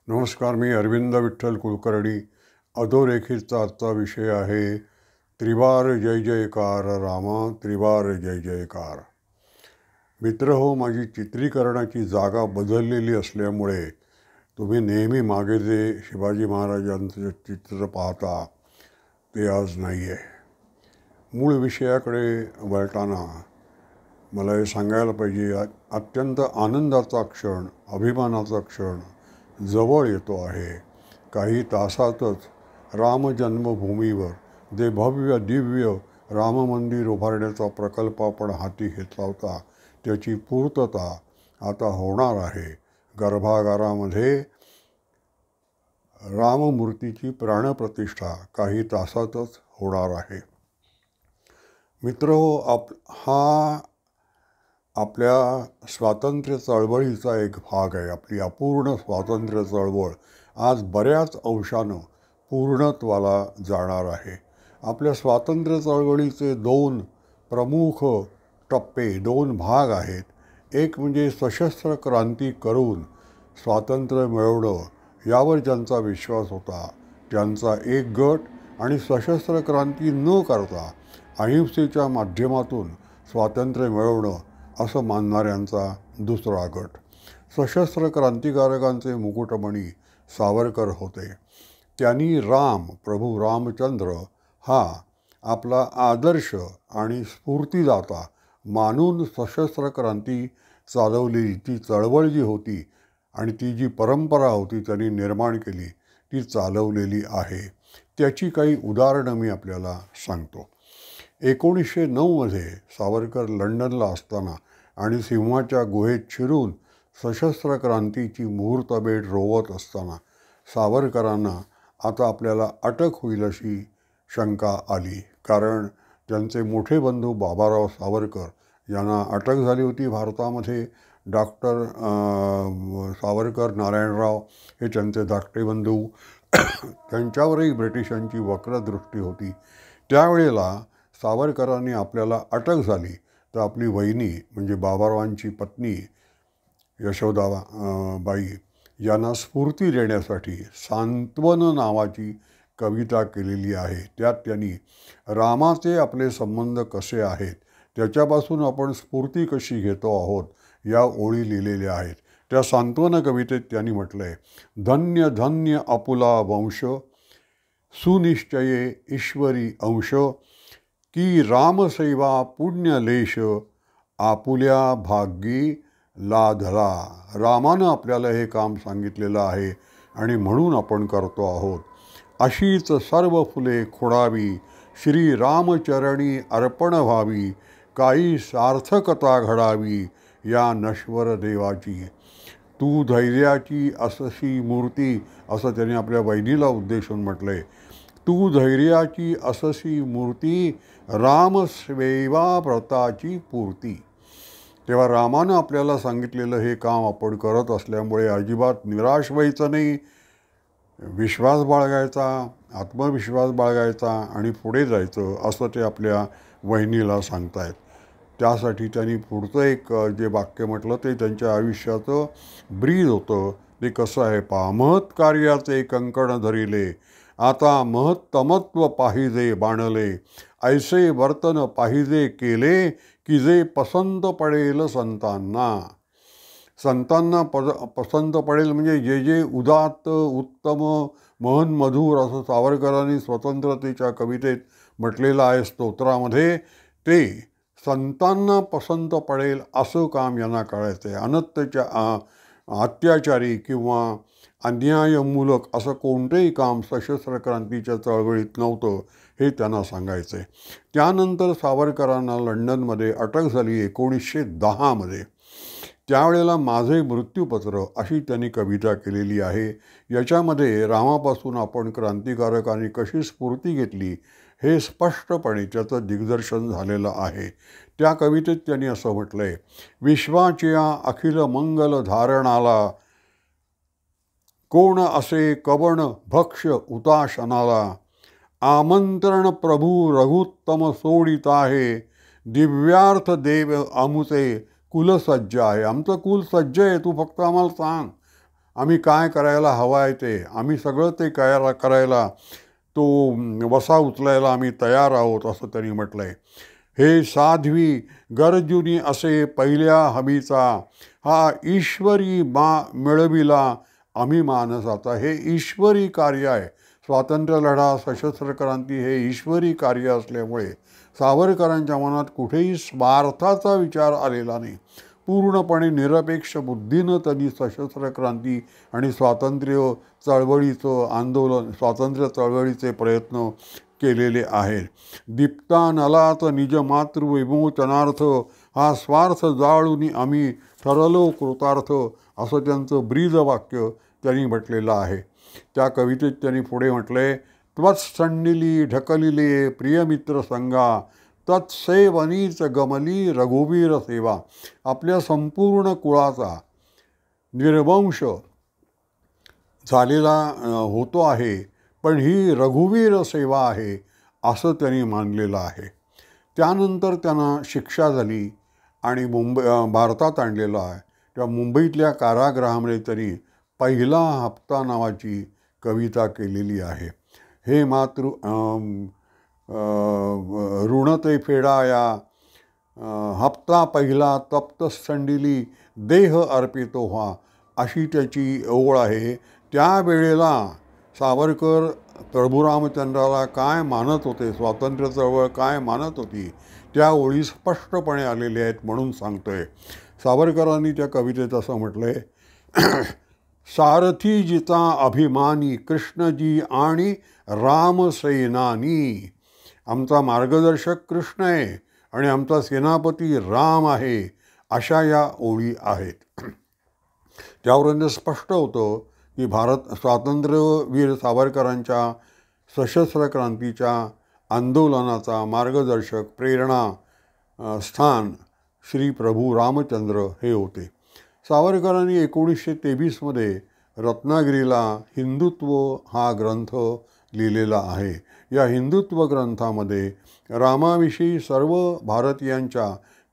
नमस्कार. मी अरविंद विठ्ठल कुलकर्णी. अधोरेखितचा आजचा विषय आहे त्रिवार जय जयकार रामा, त्रिवार जय जयकार. मित्र हो, माझी चित्रीकरणाची जागा बदललेली असल्यामुळे तुम्ही नेहमी मागे जे शिवाजी महाराजांचं चित्र पाहता ते आज नाही आहे. मूळ विषयाकडे वळताना मला हे सांगायला पाहिजे, अत्यंत आनंदाचा क्षण, अभिमानाचा क्षण जवळ येतो आहे. काही तासातच राम जन्मभूमीवर जे भव्य दिव्य राम मंदिर उभारण्याचा प्रकल्प आपण हाती घेतला होता त्याची पूर्तता आता होणार आहे. गर्भागारामध्ये राममूर्तीची प्राणप्रतिष्ठा काही तासातच होणार आहे. मित्रहो, हा आपल्या स्वातंत्र्य चळवळीचा एक भाग आहे. आपली अपूर्ण स्वातंत्र्य चळवळ आज बऱ्याच अंशानं पूर्णत्वाला जाणार आहे. आपल्या स्वातंत्र्य चळवळीचे दोन प्रमुख टप्पे, दोन भाग आहेत. एक म्हणजे सशस्त्र क्रांती करून स्वातंत्र्य मिळवणं यावर ज्यांचा विश्वास होता त्यांचा एक गट, आणि सशस्त्र क्रांती न करता अहिंसेच्या माध्यमातून स्वातंत्र्य मिळवणं असं मानणाऱ्यांचा दुसरा गट. सशस्त्र क्रांतिकारकांचे मुकुटमणी सावरकर होते. त्यांनी प्रभू रामचंद्र हा आपला आदर्श आणि स्फूर्तिदाता मानून सशस्त्र क्रांती चालवलेली ती चळवळ जी होती आणि ती जी परंपरा होती त्यांनी निर्माण केली ती चालवलेली आहे. त्याची काही उदाहरणं मी आपल्याला सांगतो. 1909 सावरकर लंडनला असताना आणि सिंहाच्या गुहेत शिरून सशस्त्र क्रांतीची मुहूर्तमेढ रोवत असताना सावरकरांना आता आपल्याला अटक होईल अशी शंका आली. कारण त्यांचे मोठे बंधू बाबाराव सावरकर यांना अटक झाली होती भारतामध्ये. डॉक्टर सावरकर नारायणराव हे त्यांचे धाकटे बंधू, त्यांच्यावरही ब्रिटिशांची वक्रदृष्टी होती. त्यावेळेला सावरकरांनी आपल्याला अटक झाली तर आपली वहिनी म्हणजे बाबारावांची पत्नी यशोदाबाई यांना स्फूर्ती देण्यासाठी सांत्वन नावाची कविता केलेली आहे. त्यात त्यांनी रामाचे आपले संबंध कसे आहेत त्याच्यापासून आपण स्फूर्ती कशी घेतो आहोत या ओळी लिहिलेल्या आहेत. त्या सांत्वन कवितेत त्यांनी म्हटलं आहे, धन्य धन्य आपुला वंश, सुनिश्चये ईश्वरी अंश, की रामसेवा पुण्यलेश, आपुल्या भाग्यी लाधला. रामानं आपल्याला हे काम सांगितलेलं आहे आणि म्हणून आपण करतो आहोत. अशीच सर्व फुले खोडावी, श्री रामचरणी अर्पण व्हावी, काही सार्थकता घडावी या नश्वर देवाची. तू धैर्याची असशी मूर्ती, असं त्याने आपल्या वहिनीला उद्देशून म्हटलं आहे. तू धैर्याची असशी मूर्ती, रामसेवा व्रताची पूर्ती. तेव्हा रामानं आपल्याला सांगितलेलं हे काम आपण करत असल्यामुळे अजिबात निराश व्हायचं नाही. विश्वास बाळगायचा, आत्मविश्वास बाळगायचा आणि पुढे जायचं असं ते आपल्या वहिनीला सांगतायत. त्यासाठी त्यांनी पुढचं एक जे वाक्य म्हटलं ते त्यांच्या आयुष्याचं ब्रीद होतं. ते कसं आहे पहा, महत् कार्याचे कंकण धरिले, आता महत्तमत्व पाहिजे बाणले, ऐसे वर्तन पाहिजे केले, की जे पसंत पडेल संतांना. संतांना पसंत पडेल म्हणजे जे जे उदात्त, उत्तम, महन, मधुर असं सावरकरांनी स्वतंत्रतेच्या कवितेत म्हटलेलं आहे स्तोत्रामध्ये, ते संतांना पसंत पडेल असं काम यांना करायचं आहे. अत्याचारी किंवा अन्यायमूलक असं कोणतेही काम सशस्त्र क्रांतीच्या चळवळीत नव्हतं हे त्यांना सांगायचं आहे. त्यानंतर सावरकरांना लंडनमध्ये अटक झाली 1910. त्यावेळेला माझे मृत्यूपत्र अशी त्यांनी कविता केलेली आहे. याच्यामध्ये रामापासून आपण क्रांतिकारकांनी कशी स्फूर्ती घेतली हे स्पष्टपणे त्याचं दिग्दर्शन झालेलं आहे. त्या कवितेत त्यांनी असं म्हटलं आहे, विश्वाच्या अखिल मंगल धारणाला, कोण असे कवण भक्ष उताशनाला, आमंत्रण प्रभू रघुत्तम सोडित आहे, दिव्यार्थ देव आमुचे कुलसज्ज आहे. आमचं कुल सज्ज आहे, तू फक्त आम्हाला सांग आम्ही काय करायला हवं आहे ते, आम्ही सगळं ते करायला तो वसा उचलायला आम्ही तयार आहोत, असं त्यांनी म्हटलं आहे. हे साध्वी गरजुनी असे पहिल्या हमीचा, हा ईश्वरी मिळविला आम्ही मानसाचा. हे ईश्वरी कार्य आहे. स्वातंत्र्य लढा, सशस्त्र क्रांती हे ईश्वरी कार्य असल्यामुळे सावरकरांच्या मनात कुठेही स्वार्थाचा विचार आलेला नाही. पूर्णपणे निरपेक्ष बुद्धीनं त्यांनी सशस्त्र क्रांती आणि स्वातंत्र्य चळवळीचं आंदोलन, स्वातंत्र्य चळवळीचे प्रयत्न केलेले आहेत. दीप्ता नलात निज मातृविमोचनार्थ, हा स्वार्थ जाळून आम्ही ठरलो कृतार्थ, असं त्यांचं ब्रीदवाक्य त्यांनी म्हटलेलं आहे. त्या कवितेत त्यांनी पुढे म्हटले, त्वत्संडिली ढकलिले प्रियमित्र संगा, तत्सेवनीच गमली रघुवीर सेवा. आपल्या संपूर्ण कुळाचा निर्वंश झालेला होतो आहे, पण ही रघुवीर सेवा आहे असं त्यांनी मानलेलं आहे. त्यानंतर त्यांना शिक्षा झाली आणि भारतात आणलेलं आहे. तेव्हा मुंबईतल्या कारागृहामध्ये त्यांनी पहिला हप्ता नावाची कविता केलेली आहे. हे मातृ ऋणते फेडाया, हप्ता पहिला तप्त संडिली देह अर्पितो व्हा, अशी त्याची ओळ आहे. त्यावेळेला सावरकर प्रभुरामचंद्राला काय मानत होते, स्वातंत्र्य चळवळ काय मानत होती, त्या ओळी स्पष्टपणे आलेल्या आहेत म्हणून सांगतोय. सावरकरांनी त्या कवितेत असं म्हटलं आहे, सारथी जिचा अभिमानी कृष्णजी आणि रामसेनानी. आमचा मार्गदर्शक कृष्ण आहे आणि आमचा सेनापती राम आहे, अशा या ओळी आहेत. त्यावरून स्पष्ट होतं की स्वातंत्र्यवीर सावरकरांच्या सशस्त्र क्रांतीच्या आंदोलनाचा मार्गदर्शक प्रेरणा स्थान श्री प्रभू रामचंद्र हे होते. सावरकरांनी 1923मध्ये रत्नागिरीला हिंदुत्व हा ग्रंथ लिहिलेला आहे. या हिंदुत्व ग्रंथामध्ये रामाविषयी सर्व भारतीयांच्या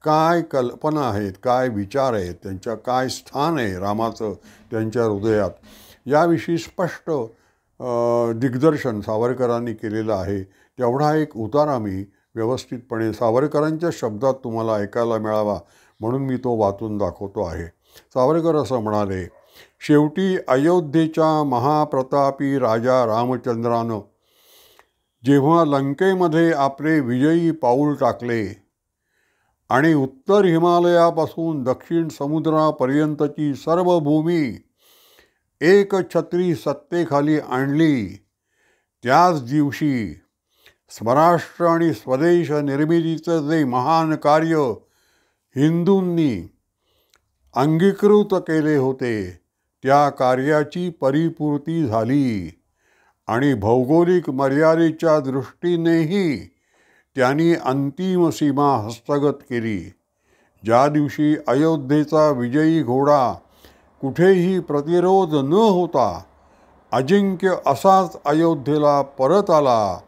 काय कल्पना आहेत, काय विचार आहेत, त्यांच्या काय स्थान आहे रामाचं त्यांच्या हृदयात, याविषयी स्पष्ट दिग्दर्शन सावरकरांनी केलेलं आहे. तेवढा एक उतारा मी व्यवस्थितपणे सावरकरांच्या शब्दात तुम्हाला ऐकायला मिळावा म्हणून मी तो वाचून दाखवतो आहे. सावरकर असं म्हणाले, शेवटी अयोध्येच्या महाप्रतापी राजा रामचंद्रानं जेव्हा लंकेमध्ये आपले विजयी पाऊल टाकले आणि उत्तर हिमालयापासून दक्षिण समुद्रापर्यंतची सर्व भूमी एकछत्री सत्तेखाली आणली, त्याच दिवशी स्वराष्ट्र आणि स्वदेश निर्मितीचं जे महान कार्य हिंदूंनी अंगीकृत केले होते, त्या कार्याची परिपूर्ती झाली आणि भौगोलिक मर्यादेच्या दृष्टीनेही त्यांनी अंतिम सीमा हस्तगत केली. ज्या दिवशी अयोध्येचा विजयी घोडा कुठेही प्रतिरोध न होता अजिंक्य असाच अयोध्येला परत आला,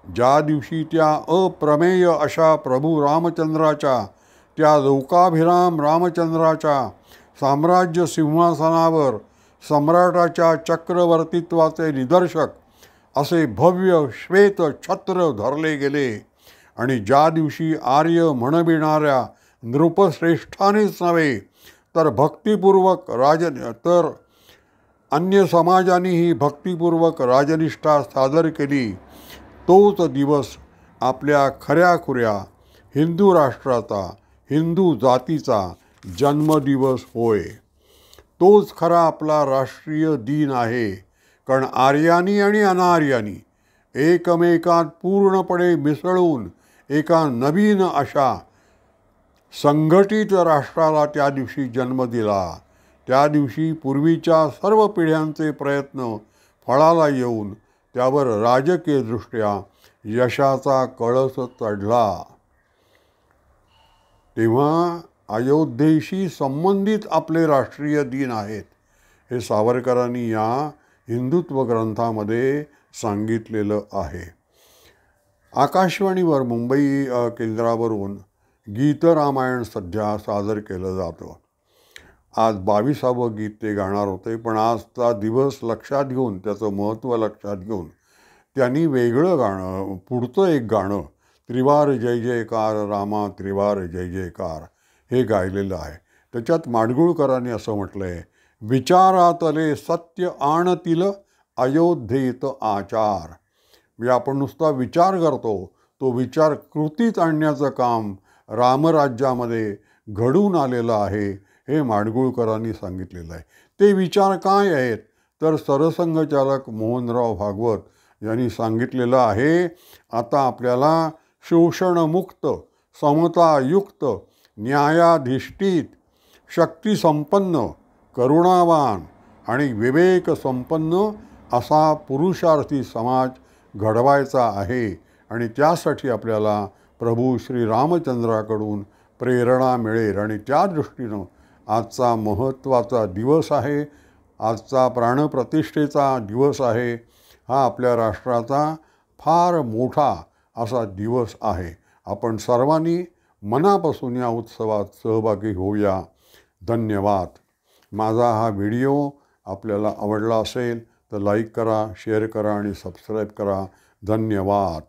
ज्या दिवशी त्या अप्रमेय अशा प्रभू रामचंद्राच्या, त्या लोकाभिराम रामचंद्राच्या साम्राज्य सिंहासनावर सम्राटाच्या चक्रवर्तित्वाचे निदर्शक असे भव्य श्वेत छत्र धरले गेले आणि ज्या दिवशी आर्य म्हणविणाऱ्या नृपश्रेष्ठानेच नव्हे तर अन्य समाजांनीही भक्तिपूर्वक राजनिष्ठा सादर केली, तोच दिवस आपल्या खऱ्याखुऱ्या हिंदू राष्ट्राचा, हिंदू जातीचा जन्मदिवस होय. तोच खरा आपला राष्ट्रीय दिन आहे. कारण आर्यानी आणि अनार्यानी एकमेकात पूर्णपणे मिसळून एका नवीन अशा संघटित राष्ट्राला त्या दिवशी जन्म दिला. त्या दिवशी पूर्वीच्या सर्व पिढ्यांचे प्रयत्न फळाला येऊन त्यावर राजकीयदृष्ट्या यशाचा कळस चढला. तेव्हा अयोध्येशी संबंधित आपले राष्ट्रीय दिन आहेत हे सावरकरांनी या हिंदुत्व ग्रंथामध्ये सांगितलेलं आहे. आकाशवाणीवर मुंबई केंद्रावरून गीतरामायण सध्या सादर केलं जातं. आज 22वं गीत ते गाणार होते, पण आजचा दिवस लक्षात घेऊन, त्याचं महत्त्व लक्षात घेऊन त्यांनी वेगळं गाणं, पुढचं एक गाणं, त्रिवार जय जयकार रामा त्रिवार जय जयकार, हे गायलेलं आहे. त्याच्यात माडगुळकरांनी असं म्हटलं आहे, विचारातले सत्य आणतील अयोध्येत आचार. म्हणजे आपण नुसता विचार करतो, तो विचार कृतीत आणण्याचं काम रामराज्यामध्ये घडून आलेलं आहे, हे माडगुळकरांनी सांगितलेलं आहे. ते विचार काय आहेत, तर सरसंघचालक मोहनराव भागवत यांनी सांगितलेलं आहे, आता आपल्याला शोषणमुक्त, समतायुक्त, न्यायाधिष्ठित, शक्तिसंपन्न, करुणावान आणि विवेकसंपन्न असा पुरुषार्थी समाज घडवायचा आहे. आणि त्यासाठी आपल्याला प्रभू श्रीरामचंद्राकडून प्रेरणा मिळेल. आणि त्या दृष्टीनं आजचा महत्त्वाचा दिवस आहे, आजचा प्राणप्रतिष्ठेचा दिवस आहे. हा आपल्या राष्ट्राचा फार मोठा असा दिवस आहे. आपण सर्वांनी मनापासून या उत्सवात सहभागी होऊया. धन्यवाद. माझा हा व्हिडिओ आपल्याला आवडला असेल तर लाईक करा, शेअर करा आणि सबस्क्राईब करा. धन्यवाद.